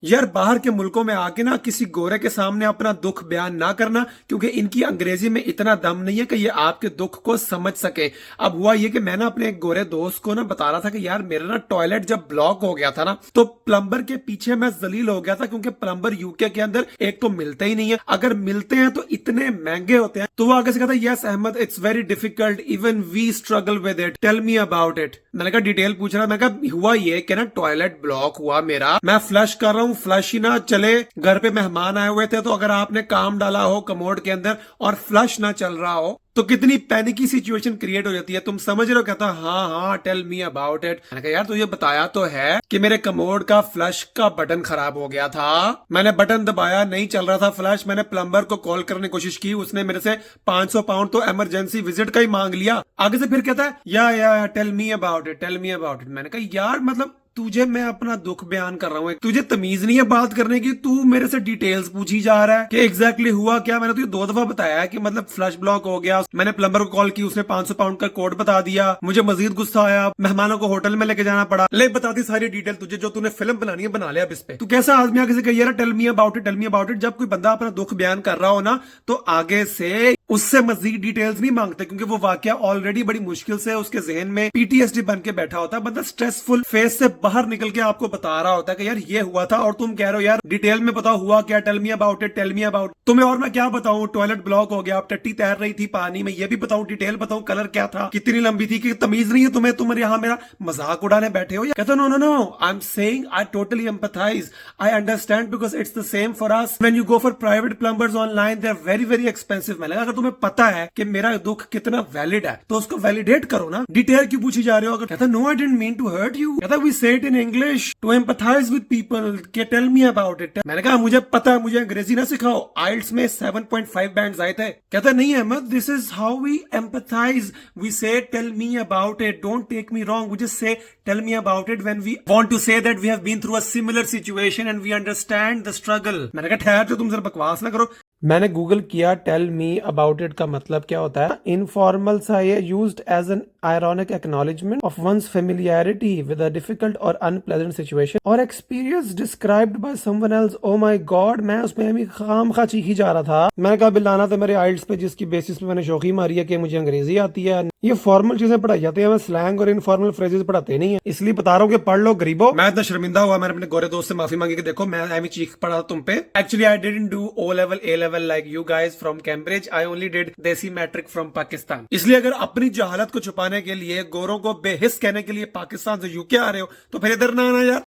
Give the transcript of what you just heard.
यार बाहर के मुल्कों में आके ना किसी गोरे के सामने अपना दुख बयान ना करना, क्योंकि इनकी अंग्रेजी में इतना दम नहीं है कि ये आपके दुख को समझ सके। अब हुआ ये कि मैं ना अपने एक गोरे दोस्त को ना बता रहा था कि यार मेरा ना टॉयलेट जब ब्लॉक हो गया था ना, तो प्लम्बर के पीछे मैं जलील हो गया था, क्योंकि प्लम्बर यूके के अंदर एक तो मिलते ही नहीं है, अगर मिलते हैं तो इतने महंगे होते हैं। तो वो आगे से कहता है yes Ahmad it's very difficult, even we struggle with it, tell me about it. मैंने कहा डिटेल पूछ रहा, मैं कहा हुआ ये कि ना टॉयलेट ब्लॉक हुआ मेरा, मैं फ्लश कर रहा हूँ, फ्लश ही ना चले, घर पे मेहमान आए हुए थे, तो अगर आपने काम डाला हो कमोड के अंदर और फ्लश ना चल रहा हो तो कितनी पैनिकी सिचुएशन क्रिएट हो जाती है, तुम समझ रहे हो। कहता हाँ हाँ टेल मी अबाउट इट। मैंने कहा यार तुझे बताया तो है कि मेरे कमोड का फ्लश का बटन खराब हो गया था, मैंने बटन दबाया नहीं चल रहा था फ्लश, मैंने प्लम्बर को कॉल करने की कोशिश की, उसने मेरे से 500 पाउंड तो इमरजेंसी विजिट का ही मांग लिया। आगे से फिर कहता है या tell me about it, tell me about it. मैंने कहा यार मतलब तुझे मैं अपना दुख बयान कर रहा हूँ, तुझे तमीज नहीं है बात करने की, तू मेरे से डिटेल्स पूछी जा रहा है कि एग्जैक्टली हुआ क्या। मैंने तुझे 2 दफा बताया है कि मतलब फ्लश ब्लॉक हो गया, मैंने प्लम्बर को कॉल की, उसने 500 पाउंड का कोड बता दिया, मुझे मजीद गुस्सा आया, मेहमानों को होटल में लेके जाना पड़ा। ले बताती सारी डिटेल तुझे, जो तूने फिल्म बनानी है बना लिया अब इस पे। तू कैसा आदमी आगे से कही tell me about it, tell me about it. जब कोई बंदा अपना दुख बयान कर रहा हो ना, तो आगे से उससे मजीद डिटेल्स नहीं मांगते, क्योंकि वो वाकया ऑलरेडी बड़ी मुश्किल से उसके जहन में पीटीएसडी बन के बैठा होता है। बंदा स्ट्रेसफुल फेस से बाहर निकल के आपको बता रहा होता है कि यार ये हुआ था, और तुम कह रहे हो यार डिटेल में बताओ हुआ क्या, tell me about it, tell me about. तुम्हें और मैं क्या बताऊं, टॉयलेट ब्लॉक हो गया, अब टट्टी तैर रही थी पानी में, ये भी बताऊं, डिटेल बताऊं, कलर क्या था, कितनी लंबी थी, कि तमीज नहीं है तुम्हें, तुम यहाँ मेरा मजाक उड़ाने बैठे हो। कहते no no no, I am saying I totally empathise, I understand, because it's the same for us when you go for private plumbers online, they are very very expensive. मैंने कहा अगर तुम्हें पता है कि मेरा दुख कितना वैलिड है तो उसको वैलिडेट करो ना, डिटेल क्यों पूछी जा रहे हो। अगर कहता no I didn't mean to hurt you, कहता we say it in English to empathise with people, के टेल मी अबाउट इट। मैंने कहा मुझे पता है, मुझे अंग्रेजी ना सिखाओ, आइल्स में 7.5 बैंड्स आए थे। कहता नहीं Ahmad this is how we empathise, we say tell me about it, don't take me wrong, we just say tell me about it when we want to say that we have been through a similar situation and we understand the struggle. मैंने कहा ठहर जो, तुम जरा बकवास ना करो। मैंने गूगल किया टेल मी अबाउट इट का मतलब क्या होता है। इनफॉर्मल सा ये used as an ironic acknowledgement of one's familiarity with a difficult और अनप्लेजेंट सिचुएशन और experience described by someone else. Oh my God, मैं उसमें भी खामखा चीखी जा रहा था। मैंने कहा बिलाना तो मेरे आइल्स पे, जिसकी बेसिस पे मैंने शौकी मारी है कि मुझे अंग्रेजी आती है। ये फॉर्मल चीजें पढ़ाई जाती है, हमें स्लैंग और इनफॉर्मल फ्रेजेस पढ़ाते नहीं है, इसलिए बता रहा हूँ कि पढ़ लो गरीबो। मैं इतना शर्मिंदा हुआ, मैंने अपने गोरे दोस्त से माफी मांगी कि देखो मैं एमी चीख पड़ा तुम पे। Actually I didn't do O level A level like you guys from Cambridge, I only did desi matric from Pakistan. इसलिए अगर अपनी जहालत को छुपाने के लिए, गोरों को बेहिस कहने के लिए पाकिस्तान से यूके आ रहे हो, तो फिर इधर ना आना यार।